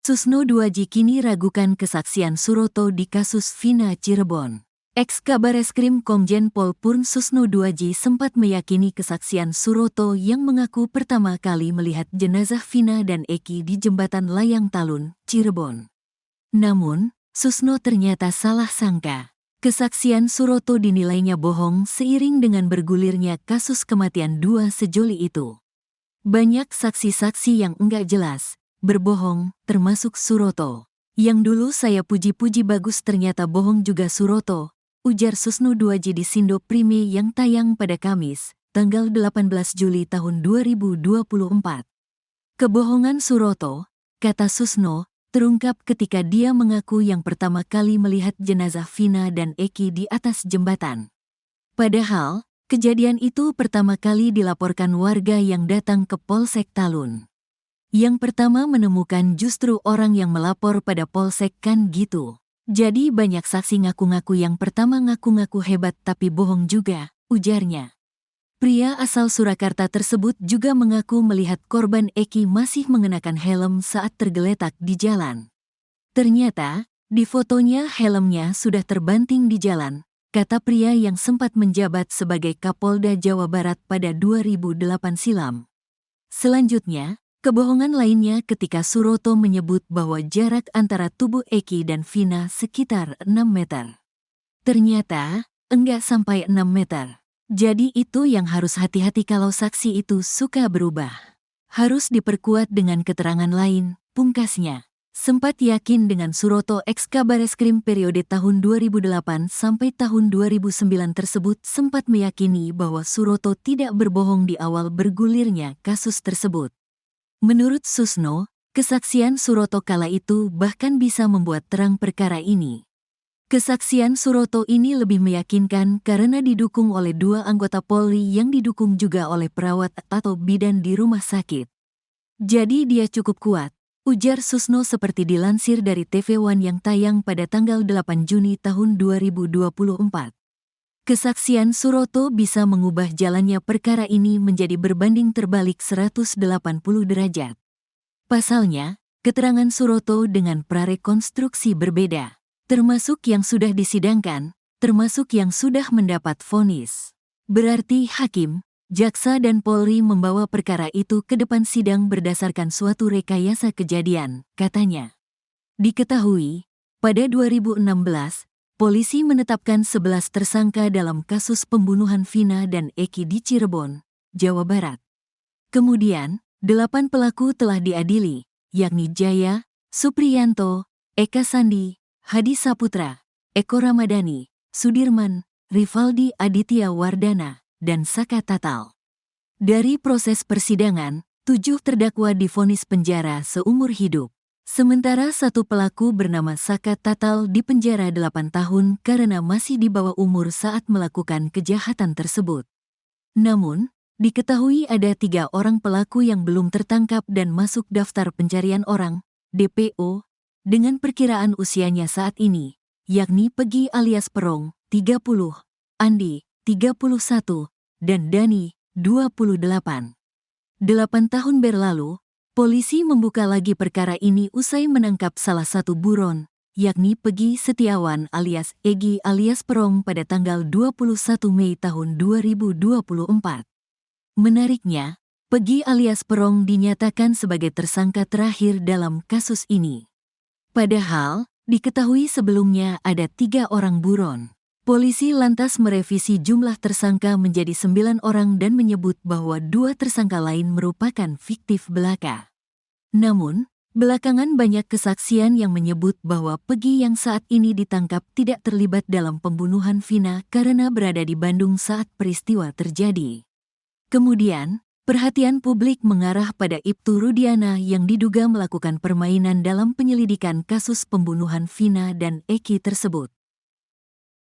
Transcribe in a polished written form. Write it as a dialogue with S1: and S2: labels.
S1: Susno Duaji kini ragukan kesaksian Suroto di kasus Vina Cirebon. Ex-Kabareskrim Komjen Pol Purn Susno Duaji sempat meyakini kesaksian Suroto yang mengaku pertama kali melihat jenazah Vina dan Eki di jembatan Layang Talun, Cirebon. Namun, Susno ternyata salah sangka. Kesaksian Suroto dinilainya bohong seiring dengan bergulirnya kasus kematian dua sejoli itu. Banyak saksi-saksi yang enggak jelas berbohong, termasuk Suroto. Yang dulu saya puji-puji bagus ternyata bohong juga Suroto, ujar Susno Duaji di Sindo Prime yang tayang pada Kamis, tanggal 18 Juli tahun 2024. Kebohongan Suroto, kata Susno, terungkap ketika dia mengaku yang pertama kali melihat jenazah Vina dan Eki di atas jembatan. Padahal, kejadian itu pertama kali dilaporkan warga yang datang ke Polsek Talun. Yang pertama menemukan justru orang yang melapor pada Polsek kan gitu. Jadi banyak saksi ngaku-ngaku yang pertama ngaku-ngaku hebat tapi bohong juga, ujarnya. Pria asal Surakarta tersebut juga mengaku melihat korban Eki masih mengenakan helm saat tergeletak di jalan. Ternyata, di fotonya helmnya sudah terbanting di jalan, kata pria yang sempat menjabat sebagai Kapolda Jawa Barat pada 2008 silam. Selanjutnya, kebohongan lainnya ketika Suroto menyebut bahwa jarak antara tubuh Eki dan Vina sekitar 6 meter. Ternyata, enggak sampai 6 meter. Jadi itu yang harus hati-hati kalau saksi itu suka berubah. Harus diperkuat dengan keterangan lain, pungkasnya. Sempat yakin dengan Suroto ex-Kabareskrim periode tahun 2008 sampai tahun 2009 tersebut sempat meyakini bahwa Suroto tidak berbohong di awal bergulirnya kasus tersebut. Menurut Susno, kesaksian Suroto kala itu bahkan bisa membuat terang perkara ini. Kesaksian Suroto ini lebih meyakinkan karena didukung oleh dua anggota Polri yang didukung juga oleh perawat atau bidan di rumah sakit. Jadi dia cukup kuat, ujar Susno seperti dilansir dari TV One yang tayang pada tanggal 8 Juni tahun 2024. Kesaksian Suroto bisa mengubah jalannya perkara ini menjadi berbanding terbalik 180 derajat. Pasalnya, keterangan Suroto dengan prarekonstruksi berbeda, termasuk yang sudah disidangkan, termasuk yang sudah mendapat vonis. Berarti hakim, jaksa dan Polri membawa perkara itu ke depan sidang berdasarkan suatu rekayasa kejadian, katanya. Diketahui, pada 2016, polisi menetapkan 11 tersangka dalam kasus pembunuhan Vina dan Eki di Cirebon, Jawa Barat. Kemudian, 8 pelaku telah diadili, yakni Jaya, Supriyanto, Eka Sandi, Hadi Saputra, Eko Ramadhani, Sudirman, Rivaldi Aditya Wardana, dan Saka Tatal. Dari proses persidangan, 7 terdakwa divonis penjara seumur hidup. Sementara satu pelaku bernama Saka Tatal dipenjara 8 tahun karena masih di bawah umur saat melakukan kejahatan tersebut. Namun, diketahui ada 3 orang pelaku yang belum tertangkap dan masuk daftar pencarian orang, DPO, dengan perkiraan usianya saat ini, yakni Pegi alias Perong, 30, Andi, 31, dan Dani, 28. 8 tahun berlalu, polisi membuka lagi perkara ini usai menangkap salah satu buron, yakni Pegi Setiawan alias Egi alias Perong pada tanggal 21 Mei tahun 2024. Menariknya, Pegi alias Perong dinyatakan sebagai tersangka terakhir dalam kasus ini. Padahal, diketahui sebelumnya ada 3 orang buron. Polisi lantas merevisi jumlah tersangka menjadi 9 orang dan menyebut bahwa 2 tersangka lain merupakan fiktif belaka. Namun, belakangan banyak kesaksian yang menyebut bahwa Pegi yang saat ini ditangkap tidak terlibat dalam pembunuhan Vina karena berada di Bandung saat peristiwa terjadi. Kemudian, perhatian publik mengarah pada Ibtu Rudiana yang diduga melakukan permainan dalam penyelidikan kasus pembunuhan Vina dan Eki tersebut.